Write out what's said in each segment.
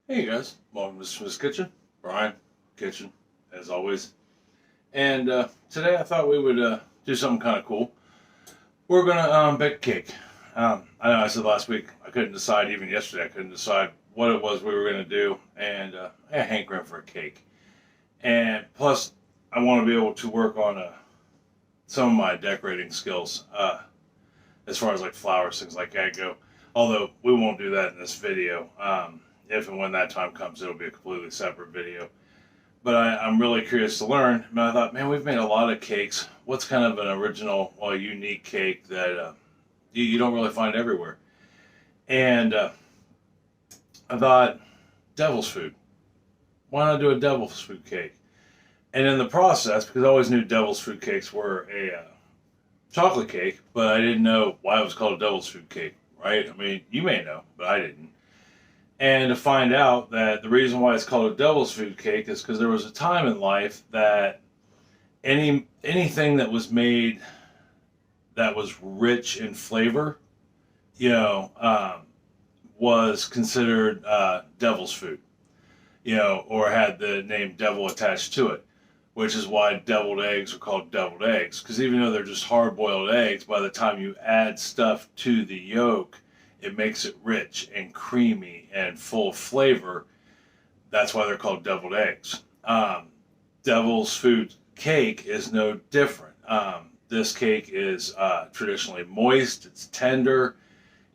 Hey guys, welcome to Smith's Kitchen. Brian, kitchen, as always. And today I thought we would do something kind of cool. We're gonna bake a cake. I know I said last week I couldn't decide, even yesterday I couldn't decide what it was we were gonna do, and I had hankering for a cake. And plus, I want to be able to work on some of my decorating skills, as far as like flowers, things like that go. Although we won't do that in this video. If and when that time comes, it'll be a completely separate video. But I'm really curious to learn. And I thought, man, we've made a lot of cakes. What's kind of an original, well, unique cake that you don't really find everywhere? And I thought, devil's food. Why not do a devil's food cake? And in the process, because I always knew devil's food cakes were a chocolate cake, but I didn't know why it was called a devil's food cake, right? I mean, you may know, but I didn't. And to find out that the reason why it's called a devil's food cake is because there was a time in life that anything that was made that was rich in flavor, you know, was considered devil's food, or had the name devil attached to it, which is why deviled eggs are called deviled eggs. Because even though they're just hard-boiled eggs, by the time you add stuff to the yolk, it makes it rich and creamy and full of flavor. That's why they're called deviled eggs. Devil's food cake is no different. This cake is traditionally moist. It's tender.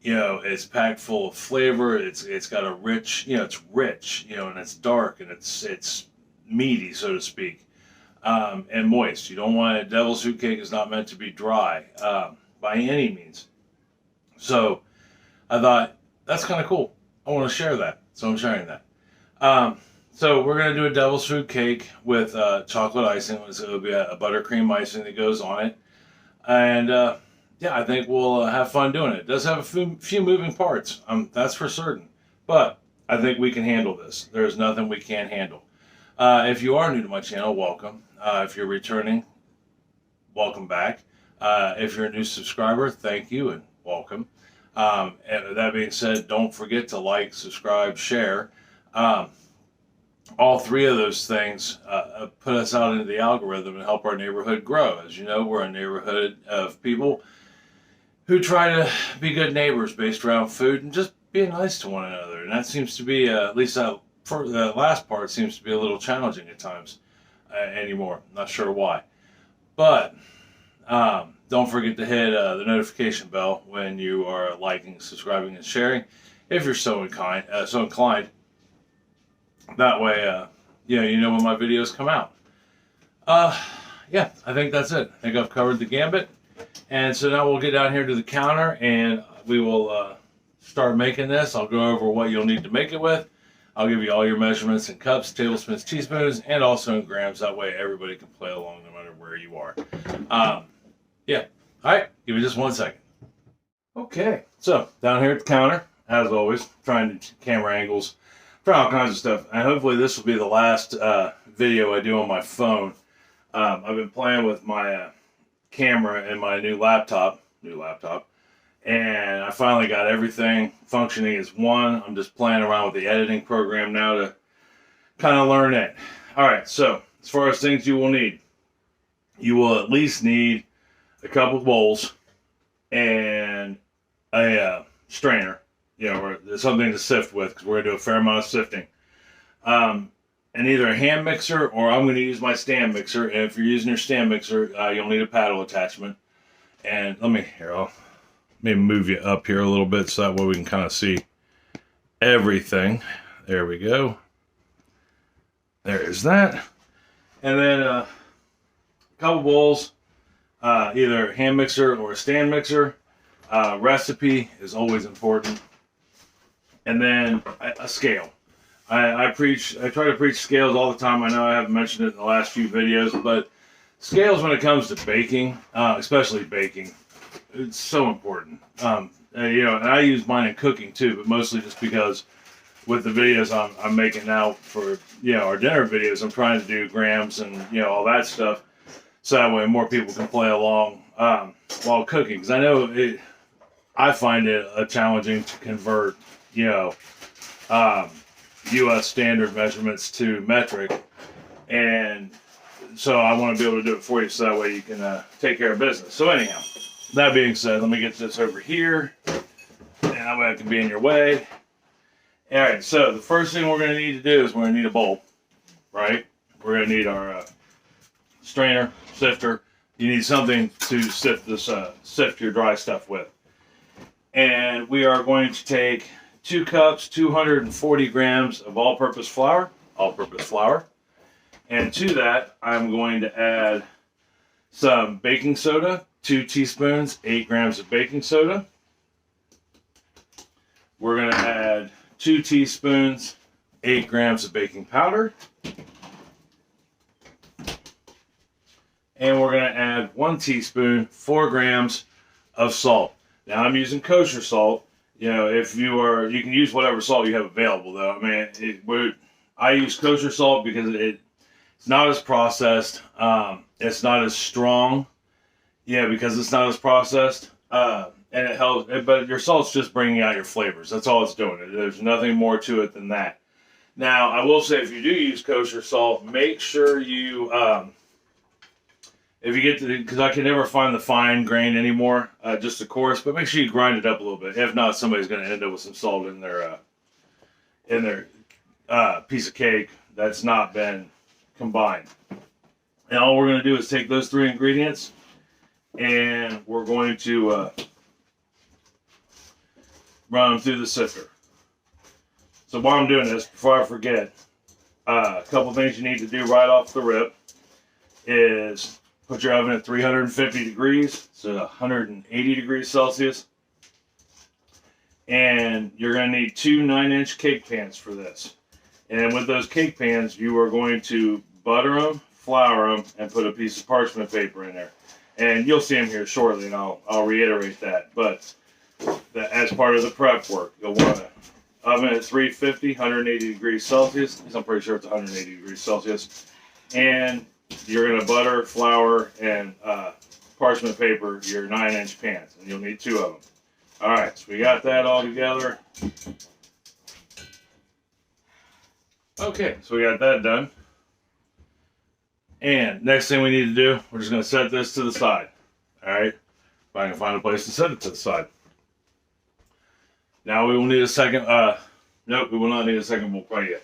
It's packed full of flavor. It's got a rich. It's rich. And it's dark and it's meaty, so to speak, and moist. You don't want devil's food cake is not meant to be dry by any means. So I thought, that's kind of cool. I want to share that. So I'm sharing that. So we're going to do a devil's food cake with chocolate icing. It'll be a buttercream icing that goes on it. And yeah, I think we'll have fun doing it. It does have a few moving parts. That's for certain. But I think we can handle this. There's nothing we can't handle. If you are new to my channel, welcome. If you're returning, welcome back. If you're a new subscriber, thank you and welcome. And that being said, don't forget to like, subscribe, share. All three of those things put us out into the algorithm and help our neighborhood grow. As you know, we're a neighborhood of people who try to be good neighbors based around food and just being nice to one another. And that seems to be, at least for the last part, seems to be a little challenging at times anymore. Not sure why. But don't forget to hit the notification bell when you are liking, subscribing, and sharing, if you're so inclined. That way, you know when my videos come out. Yeah, I think that's it. I think I've covered the gambit. And so now we'll get down here to the counter, and we will start making this. I'll go over what you'll need to make it with. I'll give you all your measurements in cups, tablespoons, teaspoons, and also in grams. That way everybody can play along no matter where you are. Yeah. All right. Give me just 1 second. Okay. So down here at the counter, as always, trying to camera angles, trying all kinds of stuff. And hopefully this will be the last video I do on my phone. I've been playing with my camera and my new laptop, and I finally got everything functioning as one. I'm just playing around with the editing program now to kind of learn it. All right. So as far as things you will need, you will at least need a couple bowls and a strainer, or something to sift with, because we're going to do a fair amount of sifting. And either a hand mixer, or I'm going to use my stand mixer. And if you're using your stand mixer, you'll need a paddle attachment. And let me move you up here a little bit so that way we can kind of see everything. There we go. There is that. And then a couple bowls. Either a hand mixer or a stand mixer. Recipe is always important. And then a scale. I try to preach scales all the time. I know I haven't mentioned it in the last few videos, but scales when it comes to baking, especially baking, it's so important. And I use mine in cooking too, but mostly just because with the videos I'm making now for, our dinner videos, I'm trying to do grams and, all that stuff. So that way more people can play along while cooking. Because I know I find it challenging to convert, U.S. standard measurements to metric, and so I want to be able to do it for you so that way you can take care of business. So anyhow, that being said, let me get this over here, and that way I can be in your way. All right, so the first thing we're going to need to do is we're going to need a bowl, right? We're going to need our strainer, sifter. You need something to sift this, sift your dry stuff with. And we are going to take 2 cups, 240 grams of all-purpose flour, and to that, I'm going to add some baking soda, 2 teaspoons, 8 grams of baking soda. We're going to add 2 teaspoons, 8 grams of baking powder. And we're going to add 1 teaspoon, 4 grams of salt. Now I'm using kosher salt. You know, if you are, you can use whatever salt you have available though. I mean, I use kosher salt because it's not as processed. It's not as strong. Yeah, because it's not as processed. And it helps, but your salt's just bringing out your flavors. That's all it's doing. There's nothing more to it than that. Now, I will say if you do use kosher salt, make sure you, if you get to, because I can never find the fine grain anymore, just the coarse, but make sure you grind it up a little bit. If not, somebody's going to end up with some salt in their piece of cake that's not been combined. And all we're going to do is take those 3 ingredients, and we're going to run them through the sifter. So while I'm doing this, before I forget, a couple things you need to do right off the rip is put your oven at 350 degrees, so 180 degrees Celsius. And you're going to need 2 9-inch cake pans for this. And with those cake pans, you are going to butter them, flour them, and put a piece of parchment paper in there. And you'll see them here shortly, and I'll reiterate that. But as part of the prep work, you'll want to oven at 350, 180 degrees Celsius, because I'm pretty sure it's 180 degrees Celsius. And you're going to butter, flour, and parchment paper your 9-inch pans, and you'll need 2 of them. All right, so we got that all together. Okay, so we got that done. And next thing we need to do, we're just going to set this to the side. All right, if I can find a place to set it to the side. Now we will need a second, nope, we will not need a second bowl quite yet.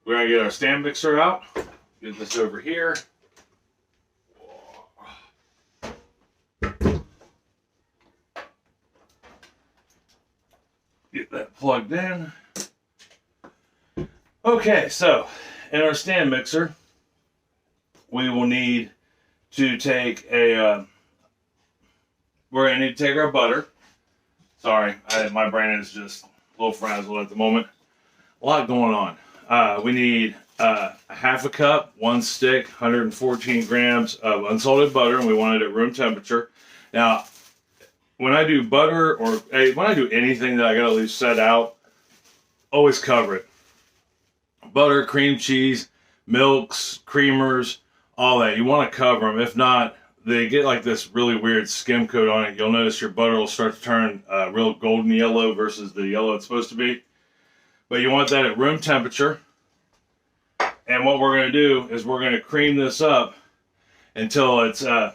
We're going to get our stand mixer out. Get this over here. Get that plugged in. Okay, so in our stand mixer, we will need to take a, we're going to need to take our butter. Sorry, my brain is just a little frazzled at the moment. A lot going on. We need a half a cup, 1 stick, 114 grams of unsalted butter, and we want it at room temperature. Now, when I do butter or when I do anything that I got to leave set out, always cover it. Butter, cream cheese, milks, creamers, all that. You want to cover them. If not, they get like this really weird skim coat on it. You'll notice your butter will start to turn real golden yellow versus the yellow it's supposed to be. But you want that at room temperature. And what we're going to do is we're going to cream this up until it's, and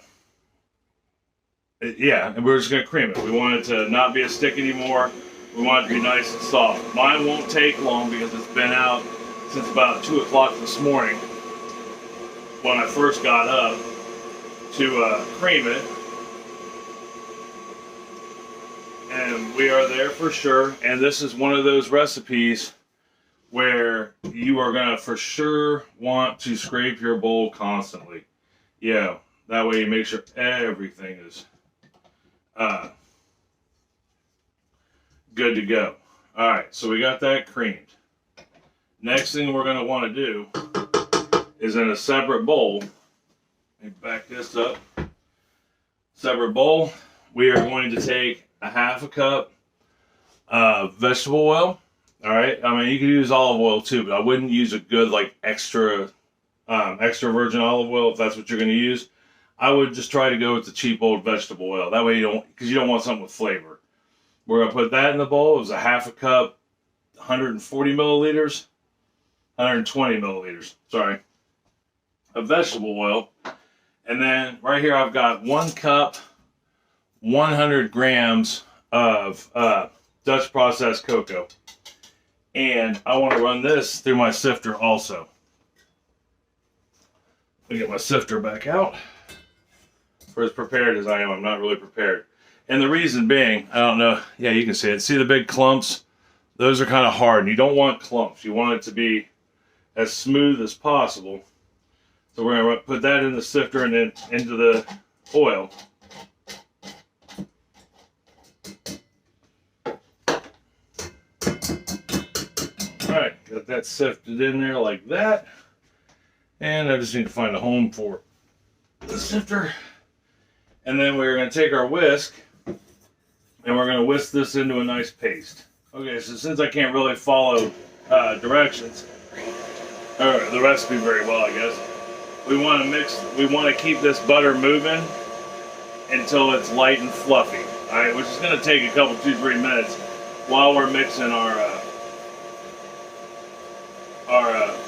we're just going to cream it. We want it to not be a stick anymore. We want it to be nice and soft. Mine won't take long because it's been out since about 2 o'clock this morning when I first got up to cream it. And we are there for sure. And this is one of those recipes where you are going to for sure want to scrape your bowl constantly. Yeah, that way you make sure everything is good to go. All right, so we got that creamed. Next thing we're going to want to do is in a separate bowl, let me back this up, separate bowl, we are going to take a half a cup of vegetable oil. All right, I mean, you can use olive oil too, but I wouldn't use a good like extra virgin olive oil if that's what you're going to use. I would just try to go with the cheap old vegetable oil. That way you don't, because you don't want something with flavor. We're going to put that in the bowl. It was a half a cup 140 milliliters, 120 milliliters, sorry, of vegetable oil. And then right here I've got 1 cup, 100 grams of Dutch processed cocoa. And I want to run this through my sifter also. Let me get my sifter back out. For as prepared as I am, I'm not really prepared. And the reason being, I don't know, yeah, you can see it. See the big clumps? Those are kind of hard, and you don't want clumps. You want it to be as smooth as possible. So we're going to put that in the sifter and then into the oil. Alright, got that sifted in there like that. And I just need to find a home for the sifter. And then we're going to take our whisk and we're going to whisk this into a nice paste. Okay, so since I can't really follow directions, or the recipe very well, I guess, we want to keep this butter moving until it's light and fluffy. Alright, which is going to take a couple, 2-3 minutes while we're mixing our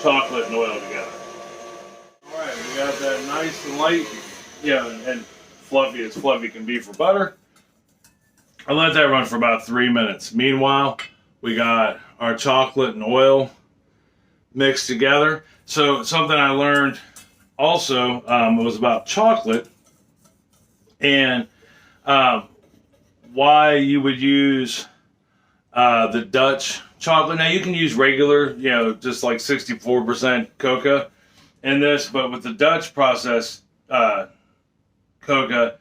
chocolate and oil together. Alright, we got that nice and light, and fluffy as fluffy can be for butter. I'll let that run for about 3 minutes. Meanwhile, we got our chocolate and oil mixed together. So something I learned also was about chocolate and why you would use the Dutch chocolate. Now you can use regular, just like 64% cocoa in this, but with the Dutch processed cocoa,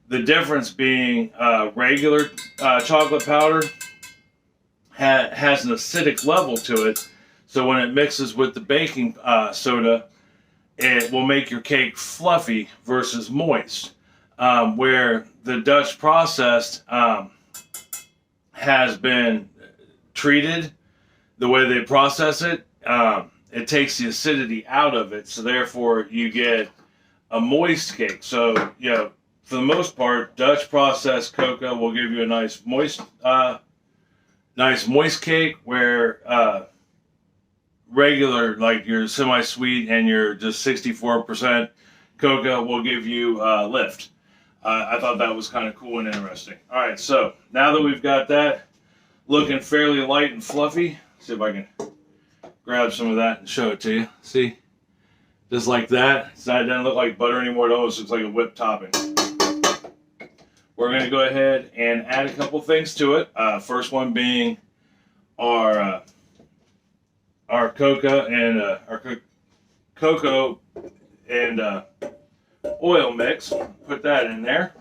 the difference being regular chocolate powder has an acidic level to it, so when it mixes with the baking soda, it will make your cake fluffy versus moist. Where the Dutch processed has been treated, the way they process it, it takes the acidity out of it, so therefore you get a moist cake. So, for the most part, Dutch processed cocoa will give you a nice moist cake, where regular, like your semi-sweet and your just 64% cocoa, will give you lift. I thought that was kind of cool and interesting. All right, so now that we've got that looking fairly light and fluffy, see if I can grab some of that and show it to you. See? Just like that. It doesn't look like butter anymore. It almost looks like a whipped topping. We're going to go ahead and add a couple things to it. First one being our cocoa and oil mix. Put that in there.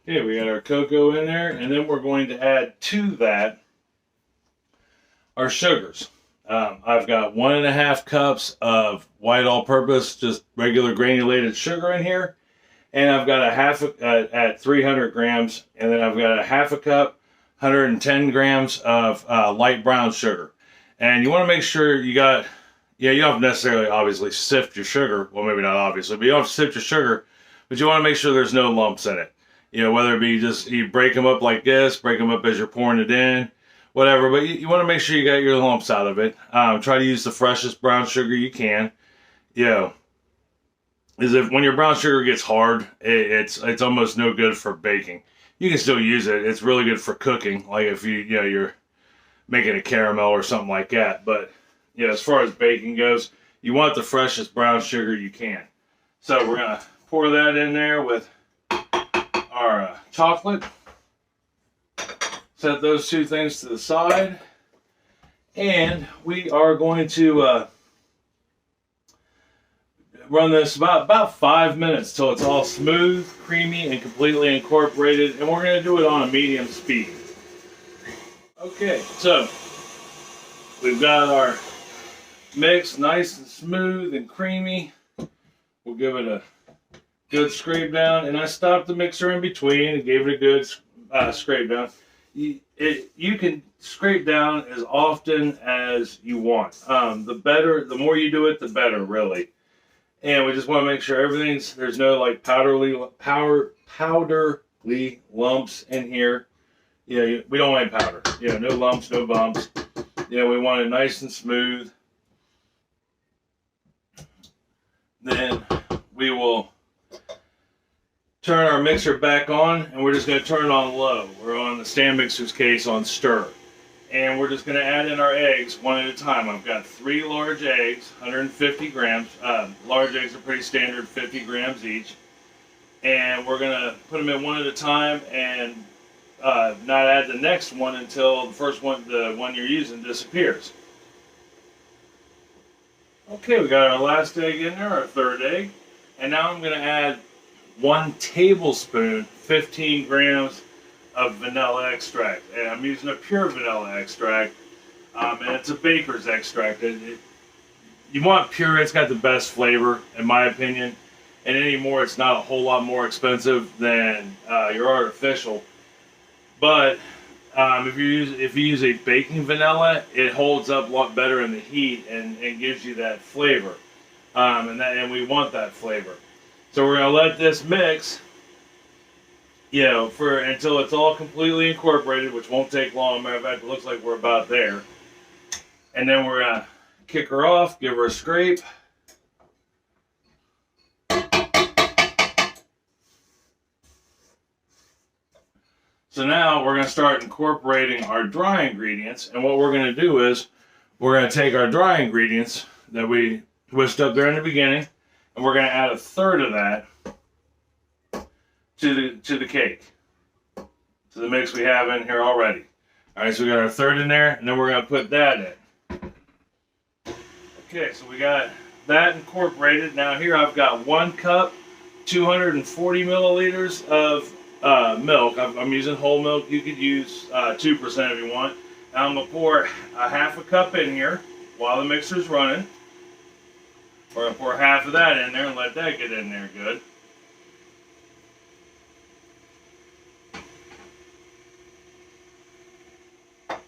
Okay, we got our cocoa in there, and then we're going to add to that our sugars. I've got 1.5 cups of white all-purpose, just regular granulated sugar in here, and I've got at 300 grams, and then I've got a 1/2 cup, 110 grams of light brown sugar. And you want to make sure you got, you don't have to necessarily obviously sift your sugar. Well, maybe not obviously, but you don't have to sift your sugar, but you want to make sure there's no lumps in it. Whether it be just you break them up like this, break them up as you're pouring it in, whatever. But you want to make sure you got your lumps out of it. Try to use the freshest brown sugar you can. Is if when your brown sugar gets hard, it's almost no good for baking. You can still use it. It's really good for cooking, like if you're making a caramel or something like that. But as far as baking goes, you want the freshest brown sugar you can. So we're gonna pour that in there with our chocolate. Set those two things to the side, and we are going to run this about 5 minutes till it's all smooth, creamy, and completely incorporated, and we're going to do it on a medium speed. Okay, so we've got our mix nice and smooth and creamy. We'll give it a good scrape down, and I stopped the mixer in between and gave it a good scrape down. You can scrape down as often as you want. The more you do it, the better, really. And we just want to make sure there's no like powderly lumps in here. We don't want powder. No lumps, no bumps. We want it nice and smooth. Then we will turn our mixer back on, and we're just going to turn it on low. We're on the stand mixer's case on stir. And we're just going to add in our eggs one at a time. I've got 3 large eggs, 150 grams. Large eggs are pretty standard, 50 grams each. And we're going to put them in one at a time and not add the next one until the first one, the one you're using, disappears. Okay, we got our last egg in there, our third egg. And now I'm going to add 1 tablespoon, 15 grams of vanilla extract. And I'm using a pure vanilla extract. And it's a baker's extract. You want pure, it's got the best flavor, in my opinion. And anymore, it's not a whole lot more expensive than your artificial. But if you use a baking vanilla, it holds up a lot better in the heat and gives you that flavor. And we want that flavor. So we're going to let this mix, until it's all completely incorporated, which won't take long. Matter of fact, it looks like we're about there. And then we're going to kick her off, give her a scrape. So now we're going to start incorporating our dry ingredients. And what we're going to do is we're going to take our dry ingredients that we whisked up there in the beginning, and we're going to add 1/3 of that to the cake, to the mix we have in here already. All right, so we got our 1/3 in there, and then we're going to put that in. Okay, so we got that incorporated. Now here I've got 1 cup, 240 milliliters of milk. I'm using whole milk. You could use 2% if you want. Now I'm going to pour a 1/2 cup in here while the mixer's running. We're going to pour half of that in there and let that get in there good.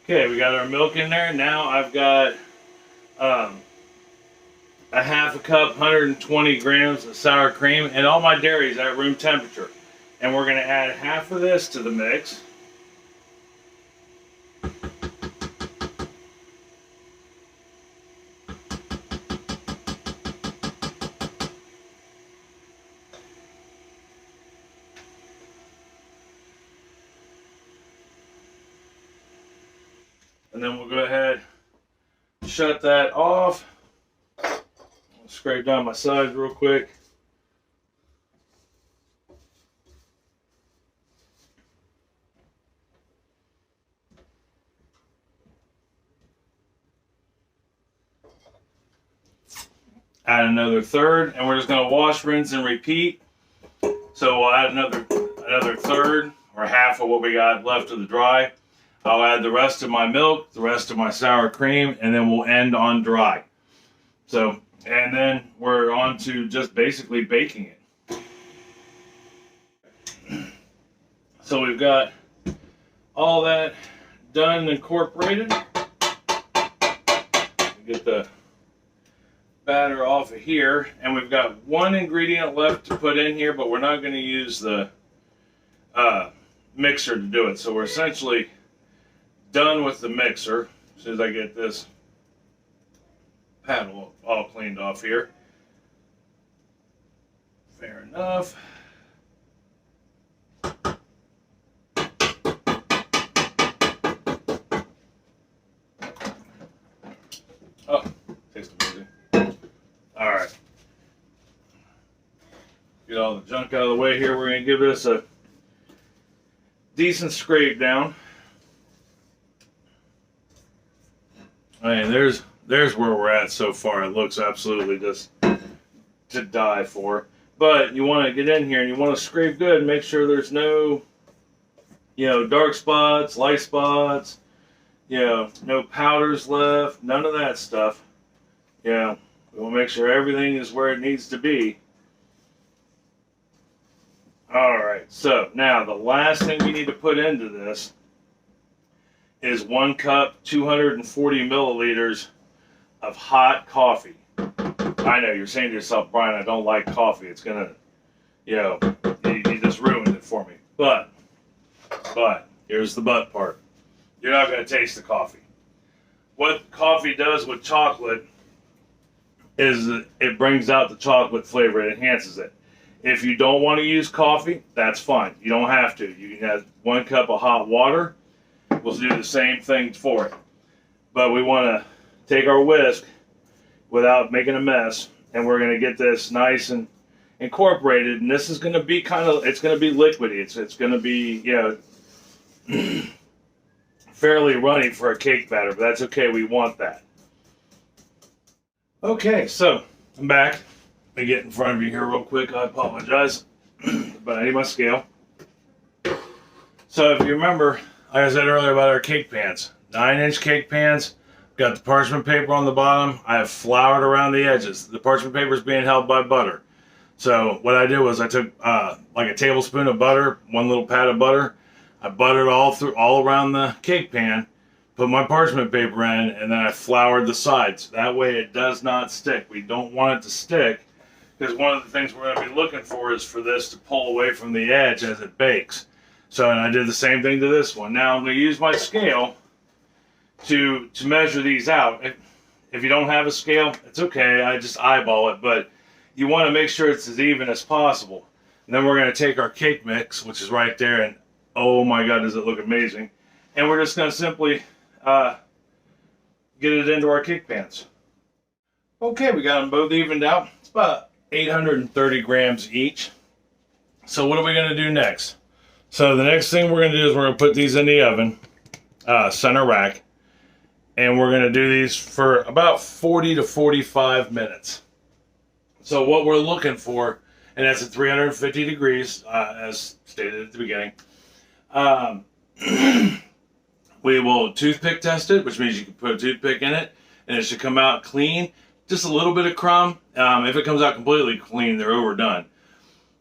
Okay, we got our milk in there. Now I've got a 1/2 cup, 120 grams of sour cream, and all my dairy is at room temperature. And we're going to add half of this to the mix. And then we'll go ahead and shut that off. I'll scrape down my sides real quick. Add another 1/3, and we're just going to wash, rinse, and repeat. So we'll add another 1/3 or half of what we got left of the dry. I'll add the rest of my milk, the rest of my sour cream, and then we'll end on dry. So, and then we're on to just basically baking it. So we've got all that done and incorporated. Get the batter off of here, and we've got 1 ingredient left to put in here, but we're not going to use the mixer to do it. So we're essentially done with the mixer as soon as I get this paddle all cleaned off here. Fair enough. Oh, tastes amazing. All right. Get all the junk out of the way here. We're going to give this a decent scrape down. And there's where we're at so far. It looks absolutely just to die for. But you want to get in here and you want to scrape good and make sure there's no, dark spots, light spots, no powders left, none of that stuff. We'll make sure everything is where it needs to be. Alright, so now the last thing we need to put into this is 1 cup, 240 milliliters of hot coffee. I know you're saying to yourself, Brian, I don't like coffee. It's gonna, you just ruined it for me. But here's the but part. You're not gonna taste the coffee. What coffee does with chocolate is it brings out the chocolate flavor. It enhances it. If you don't want to use coffee, that's fine. You don't have to. You can have 1 cup of hot water. We'll do the same thing for it. But we want to take our whisk without making a mess, and we're going to get this nice and incorporated. And this is going to be it's going to be liquidy. It's going to be, fairly runny for a cake batter, but that's okay. We want that. Okay, so I'm back. Let me get in front of you here real quick. I apologize, but I need my scale. So if you remember, like I said earlier about our cake pans, 9-inch cake pans, got the parchment paper on the bottom. I have floured around the edges. The parchment paper is being held by butter. So what I did was I took like a tablespoon of butter, 1 little pat of butter. I buttered all around the cake pan, put my parchment paper in, and then I floured the sides. That way it does not stick. We don't want it to stick, because one of the things we're going to be looking for is for this to pull away from the edge as it bakes. So, and I did the same thing to this one. Now I'm going to use my scale to measure these out. If you don't have a scale, it's okay. I just eyeball it, but you want to make sure it's as even as possible. And then we're going to take our cake mix, which is right there, and oh my God, does it look amazing. And we're just going to simply get it into our cake pans. Okay, we got them both evened out. It's about 830 grams each. So what are we going to do next? So the next thing we're going to do is we're going to put these in the oven, center rack, and we're going to do these for about 40 to 45 minutes. So what we're looking for, and that's at 350 degrees, as stated at the beginning. We will toothpick test it, which means you can put a toothpick in it, and it should come out clean. Just a little bit of crumb. If it comes out completely clean, they're overdone.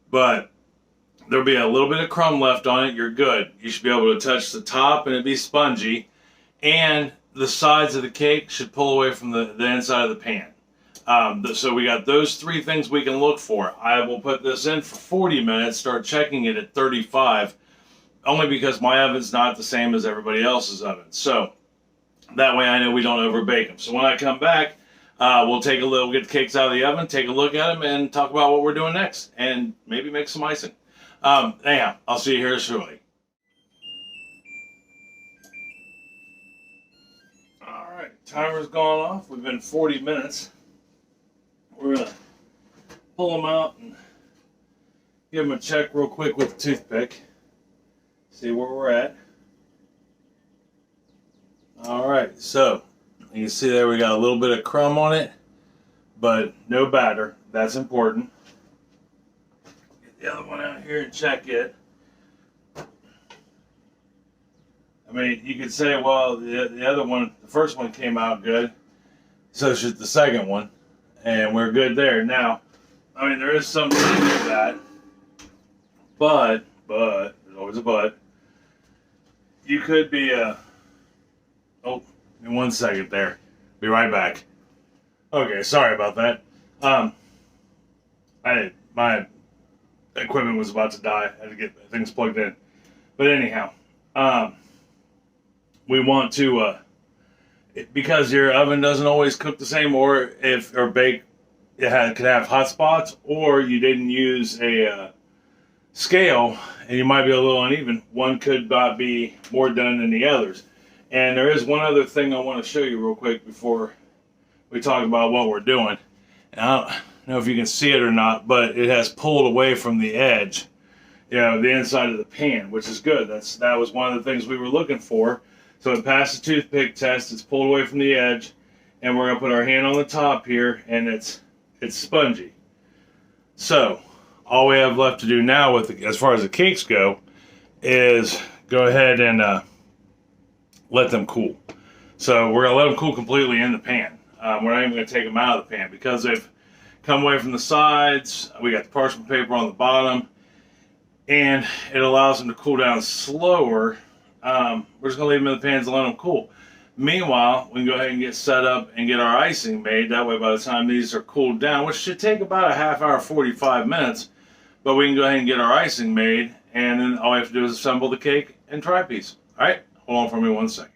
But there'll be a little bit of crumb left on it. You're good. You should be able to touch the top, and it'd be spongy. And the sides of the cake should pull away from the inside of the pan. So we got those 3 things we can look for. I will put this in for 40 minutes, start checking it at 35. Only because my oven's not the same as everybody else's oven. So that way I know we don't overbake them. So when I come back, we'll get the cakes out of the oven, take a look at them, and talk about what we're doing next. And maybe make some icing. Anyhow, I'll see you here shortly. Alright, timer's gone off. We've been 40 minutes. We're going to pull them out and give them a check real quick with the toothpick. See where we're at. Alright, so you can see there we got a little bit of crumb on it, but no batter. That's important. Get the other one out here and check it. I mean, you could say, well, the other one, the first one came out good, so should the second one, and we're good there. Now, I mean, there is something to that, but, there's always a but. You could be oh, in 1 second there. Be right back. Okay, sorry about that. My equipment was about to die. I had to get things plugged in. But anyhow, we want to, because your oven doesn't always cook the same, or bake, it could have hot spots, or you didn't use a scale, and you might be a little uneven. One could be more done than the others. And there is one other thing I want to show you real quick before we talk about what we're doing. And I don't know if you can see it or not, but it has pulled away from the edge, the inside of the pan, which is good. That was one of the things we were looking for. So it passed the toothpick test. It's pulled away from the edge, and we're gonna put our hand on the top here, and it's spongy. So all we have left to do now, as far as the cakes go, is go ahead and let them cool. So we're gonna let them cool completely in the pan. We're not even gonna take them out of the pan because they've come away from the sides. We got the parchment paper on the bottom, and it allows them to cool down slower. We're just gonna leave them in the pans and let them cool. Meanwhile, we can go ahead and get set up and get our icing made. That way, by the time these are cooled down, which should take about a half hour, 45 minutes, but we can go ahead and get our icing made, and then all we have to do is assemble the cake and try piece. All right, hold on for me 1 second.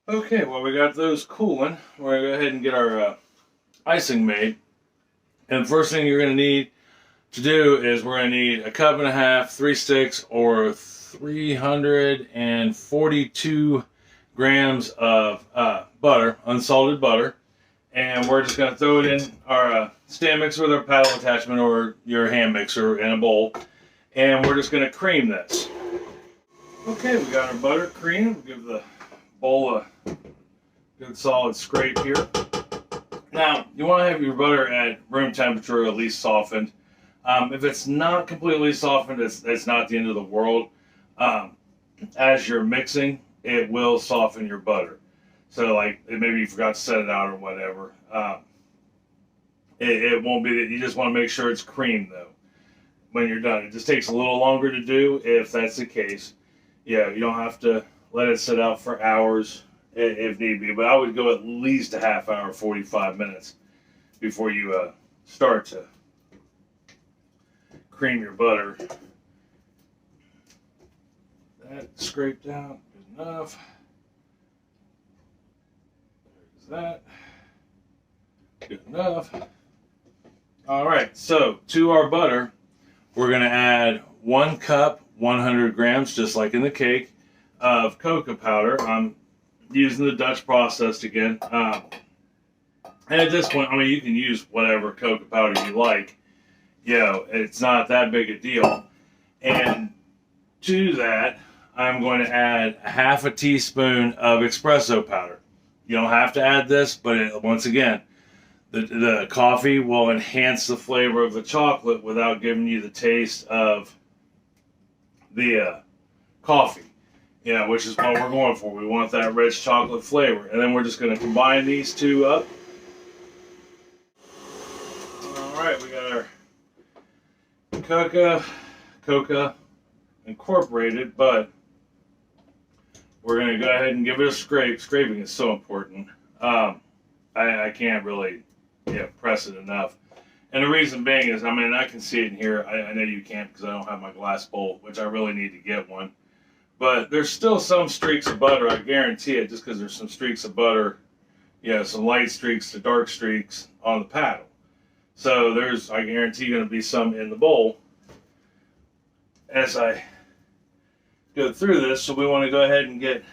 Okay, well, we got those cooling. We're going to go ahead and get our icing made. And the first thing you're going to need to do is we're going to need a cup and a half, 3 sticks, or 342 grams of butter, unsalted butter. And we're just going to throw it in our stand mixer with our paddle attachment or your hand mixer in a bowl. And we're just going to cream this. Okay, we got our butter creamed. We'll give the bowl a good solid scrape here. Now, you want to have your butter at room temperature, at least softened. If it's not completely softened, it's not the end of the world. As you're mixing, it will soften your butter. So, like, maybe you forgot to set it out or whatever. It won't be, you just want to make sure it's creamed, though, when you're done. It just takes a little longer to do if that's the case. Yeah, you don't have to let it sit out for hours if need be, but I would go at least a half hour, 45 minutes before you start to cream your butter. That scraped out, good enough. There's that, good enough. All right, so to our butter, we're going to add 1 cup, 100 grams, just like in the cake, of cocoa powder. I'm using the Dutch processed again. And at this point, I mean, you can use whatever cocoa powder you like. You know, it's not that big a deal. And to that, I'm going to add a half a teaspoon of espresso powder. You don't have to add this, but once again, the coffee will enhance the flavor of the chocolate without giving you the taste of the coffee. Yeah, which is what we're going for. We want that rich chocolate flavor. And then we're just going to combine these two up. Alright, we got our cocoa incorporated, but we're going to go ahead and give it a scrape. Scraping is so important. I can't really press it enough. And the reason being is, I mean, I can see it in here. I know you can't because I don't have my glass bowl, which I really need to get one. But there's still some streaks of butter, I guarantee it, just because there's some streaks of butter, some light streaks to dark streaks on the paddle. So there's, I guarantee, going to be some in the bowl as I go through this. So we want to go ahead and get,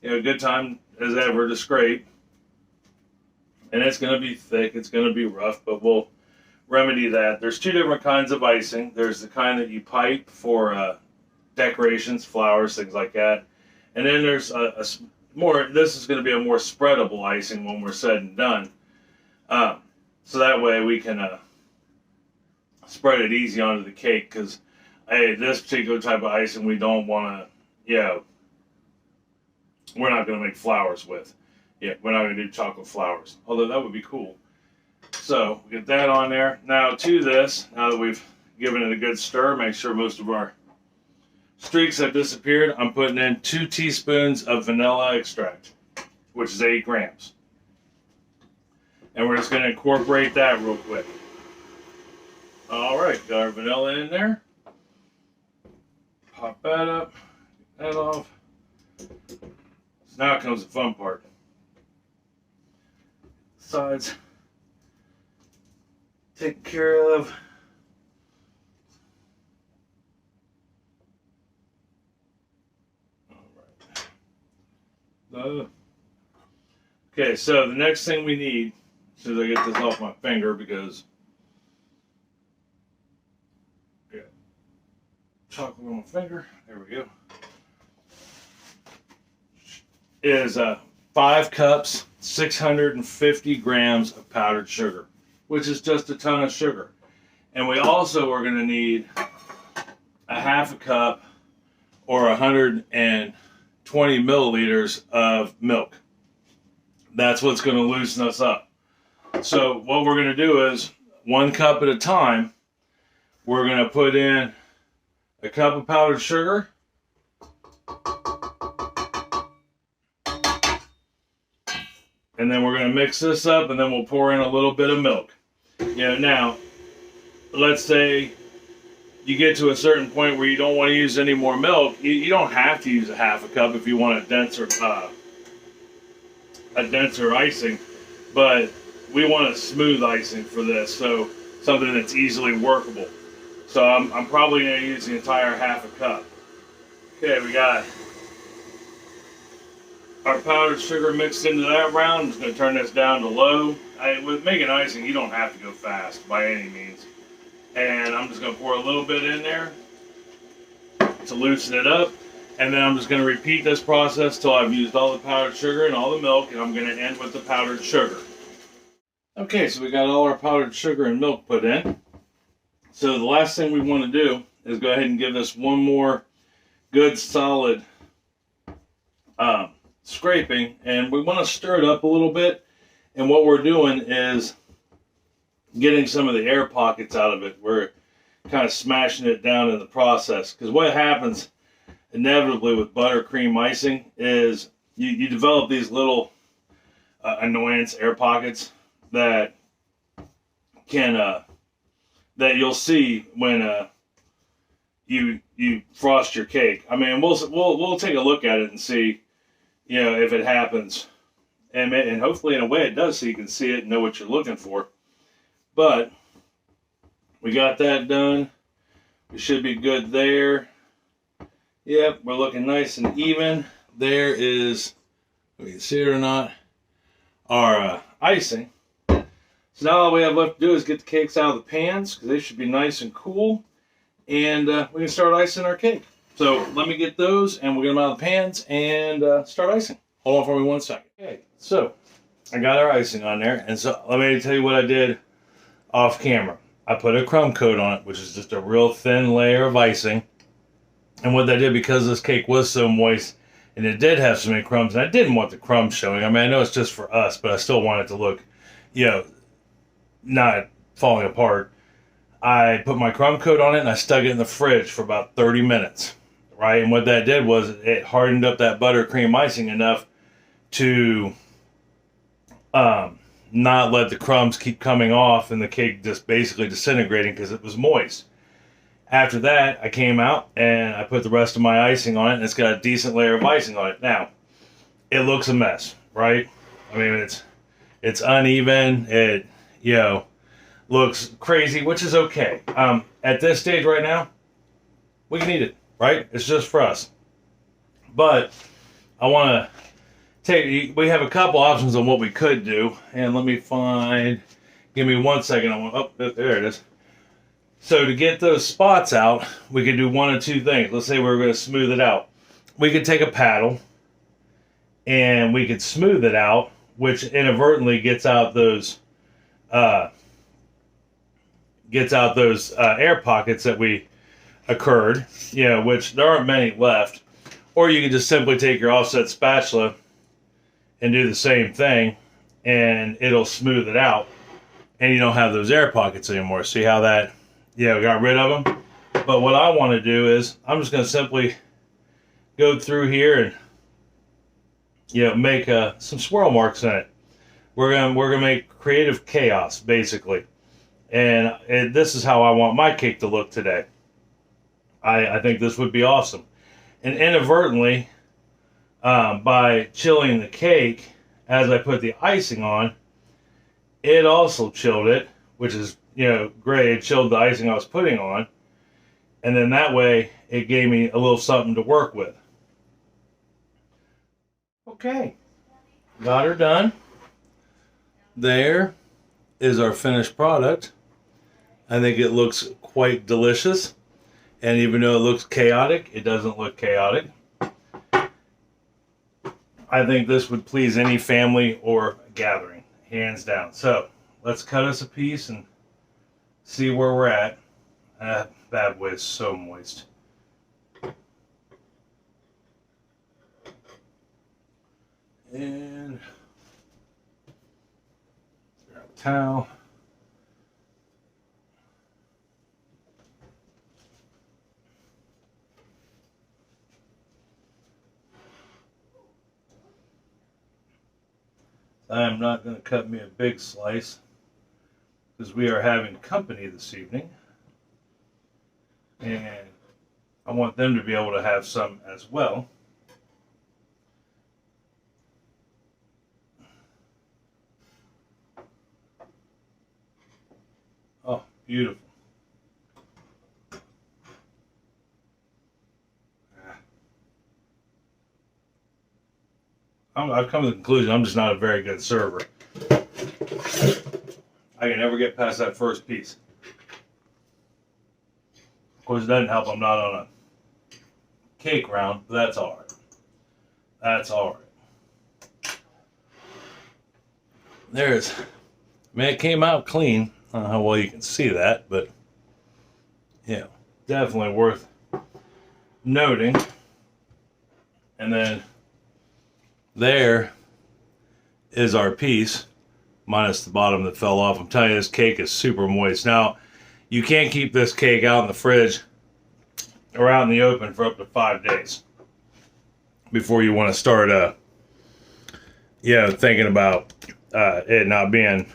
a good time as ever to scrape. And it's going to be thick, it's going to be rough, but we'll remedy that. There's 2 different kinds of icing. There's the kind that you pipe for decorations, flowers, things like that. And then there's this is going to be a more spreadable icing when we're said and done. So that way we can spread it easy onto the cake, because this particular type of icing we don't want to, we're not going to make flowers with. Yeah, we're not going to do chocolate flowers, although that would be cool. So we get that on there. Now to this, now that we've given it a good stir, make sure most of our streaks have disappeared. I'm putting in 2 teaspoons of vanilla extract, which is 8 grams. And we're just going to incorporate that real quick. Alright, got our vanilla in there. Pop that up, get that off. So now comes the fun part. Sides taken care of. Okay, so the next thing we need, as soon as I get this off my finger, because I got chocolate on my finger, there we go, is 5 cups, 650 grams of powdered sugar, which is just a ton of sugar. And we also are going to need a half a cup or 120 milliliters of milk. That's what's going to loosen us up. So what we're going to do is 1 cup at a time. We're going to put in a cup of powdered sugar, And then we're going to mix this up, and then we'll pour in a little bit of milk. Now, let's say you get to a certain point where you don't want to use any more milk. You don't have to use a half a cup if you want a denser icing, but we want a smooth icing for this, so something that's easily workable. So I'm probably going to use the entire half a cup. Okay, we got our powdered sugar mixed into that round. I'm just going to turn this down to low. With making icing, you don't have to go fast by any means. And I'm just going to pour a little bit in there to loosen it up. And then I'm just going to repeat this process till I've used all the powdered sugar and all the milk, and I'm going to end with the powdered sugar. Okay, so we got all our powdered sugar and milk put in. So the last thing we want to do is go ahead and give this one more good solid scraping, and we want to stir it up a little bit. And what we're doing is getting some of the air pockets out of it. We're kind of smashing it down in the process, because what happens inevitably with buttercream icing is you develop these little annoyance air pockets that can that you'll see when you frost your cake. I mean, we'll take a look at it and see, if it happens, and hopefully in a way it does, so you can see it and know what you're looking for. But we got that done. We should be good there. Yep, we're looking nice and even. There is, if you can see it or not, our icing. So now all we have left to do is get the cakes out of the pans, because they should be nice and cool. And we can start icing our cake. So let me get those, and we'll get them out of the pans and start icing. Hold on for me 1 second. Okay, so I got our icing on there. And so let me tell you what I did off camera. I put a crumb coat on it, which is just a real thin layer of icing. And what I did, because this cake was so moist, and it did have so many crumbs, and I didn't want the crumbs showing. I mean, I know it's just for us, but I still want it to look, not falling apart. I put my crumb coat on it, and I stuck it in the fridge for about 30 minutes, right? And what that did was it hardened up that buttercream icing enough to not let the crumbs keep coming off and the cake just basically disintegrating because it was moist. After that, I came out and I put the rest of my icing on it, and it's got a decent layer of icing on it. Now, it looks a mess, right? I mean, it's uneven. It, looks crazy, which is okay. At this stage right now, we can eat it, right? It's just for us. But I want to we have a couple options on what we could do, and let me give me 1 second. Oh, there it is. So to get those spots out, we could do one of two things. Let's say we're going to smooth it out. We could take a paddle and we could smooth it out, which inadvertently gets out those air pockets that we occurred, which there aren't many left. Or you can just simply take your offset spatula and do the same thing, and it'll smooth it out, and you don't have those air pockets anymore. See how that, we got rid of them? But what I want to do is, I'm just going to simply go through here and, make some swirl marks in it. We're gonna make creative chaos, basically. And this is how I want my cake to look today. I think this would be awesome. And inadvertently, by chilling the cake, as I put the icing on, it also chilled it, which is, great. It chilled the icing I was putting on. And then that way, it gave me a little something to work with. Okay, got her done. There is our finished product. I think it looks quite delicious. And even though it looks chaotic, it doesn't look chaotic. I think this would please any family or gathering, hands down. So let's cut us a piece and see where we're at. Bad boy is so moist. And grab a towel. I am not going to cut me a big slice because we are having company this evening. And I want them to be able to have some as well. Oh, beautiful. I've come to the conclusion I'm just not a very good server. I can never get past that first piece. Of course, it doesn't help I'm not on a cake round, but that's all right. That's all right. There's, I mean, it came out clean. I don't know how well you can see that, but yeah, definitely worth noting. And then there is our piece, minus the bottom that fell off. I'm telling you, this cake is super moist. Now, you can't keep this cake out in the fridge or out in the open for up to 5 days before you want to start, thinking about it not being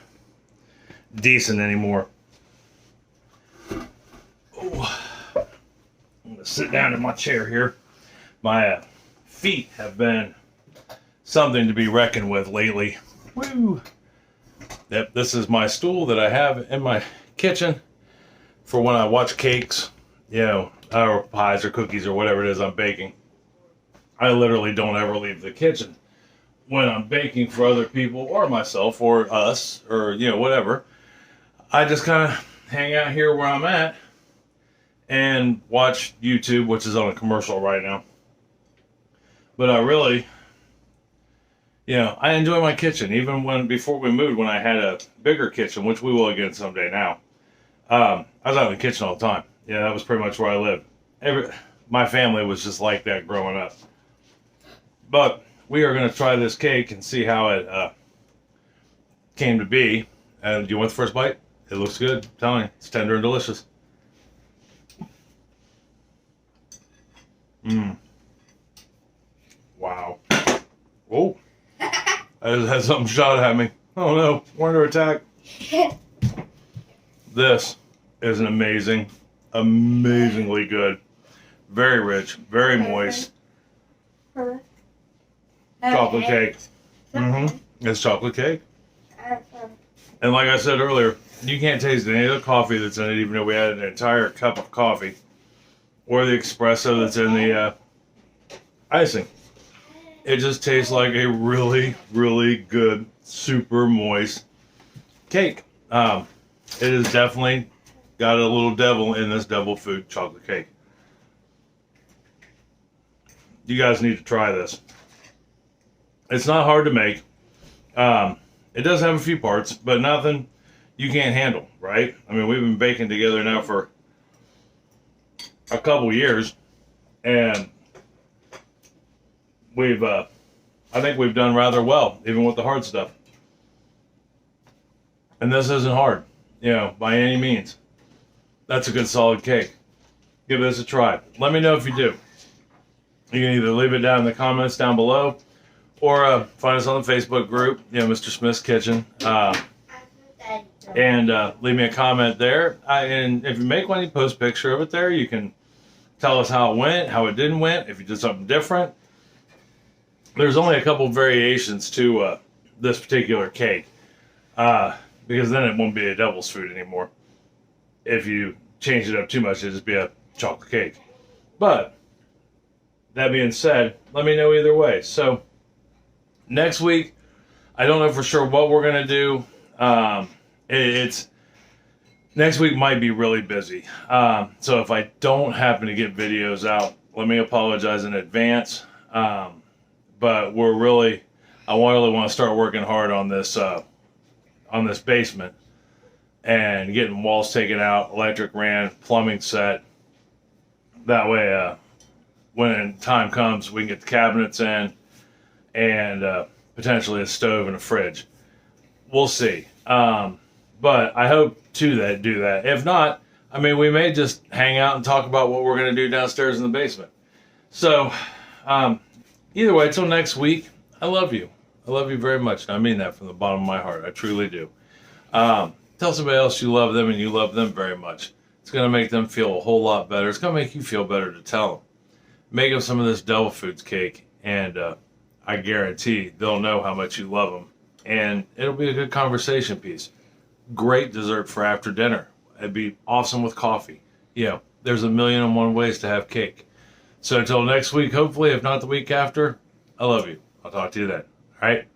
decent anymore. Ooh. I'm going to sit down in my chair here. My feet have been something to be reckoned with lately. Woo! Yep, this is my stool that I have in my kitchen for when I watch cakes, or pies or cookies or whatever it is I'm baking. I literally don't ever leave the kitchen when I'm baking for other people or myself or us or, whatever. I just kind of hang out here where I'm at and watch YouTube, which is on a commercial right now. But I really, I enjoy my kitchen. Even before we moved, when I had a bigger kitchen, which we will again someday now, I was out in the kitchen all the time. Yeah, that was pretty much where I lived. My family was just like that growing up. But we are going to try this cake and see how it came to be. And do you want the first bite? It looks good. I'm telling you, it's tender and delicious. Wow. Oh. I just had something shot at me. Oh no, we're under attack. This is an amazingly good. Very rich, very moist. Chocolate cake. It's chocolate cake. And like I said earlier, you can't taste any of the coffee that's in it, even though we had an entire cup of coffee. Or the espresso that's in the icing. It just tastes like a really, really good, super moist cake. It has definitely got a little devil in this devil food chocolate cake. You guys need to try this. It's not hard to make. It does have a few parts, but nothing you can't handle, right? I mean, we've been baking together now for a couple years, and I think we've done rather well, even with the hard stuff. And this isn't hard, by any means. That's a good solid cake. Give this a try. Let me know if you do. You can either leave it down in the comments down below, or find us on the Facebook group, Mr. Smith's Kitchen, and leave me a comment there. And if you make one, you post a picture of it there. You can tell us how it went, how it didn't went, if you did something different. There's only a couple variations to this particular cake, because then it won't be a devil's food anymore. If you change it up too much, it'll just be a chocolate cake. But that being said, let me know either way. So next week, I don't know for sure what we're gonna do. Next week might be really busy. So if I don't happen to get videos out, let me apologize in advance. But I really want to start working hard on this basement and getting walls taken out, electric ran, plumbing set. That way, when time comes, we can get the cabinets in and potentially a stove and a fridge. We'll see. But I hope to do that. If not, I mean, we may just hang out and talk about what we're going to do downstairs in the basement. So, either way, until next week, I love you. I love you very much. And I mean that from the bottom of my heart. I truly do. Tell somebody else you love them and you love them very much. It's going to make them feel a whole lot better. It's going to make you feel better to tell them. Make them some of this Devil Foods cake, and I guarantee they'll know how much you love them. And it'll be a good conversation piece. Great dessert for after dinner. It'd be awesome with coffee. There's 1,000,001 ways to have cake. So until next week, hopefully, if not the week after, I love you. I'll talk to you then. All right?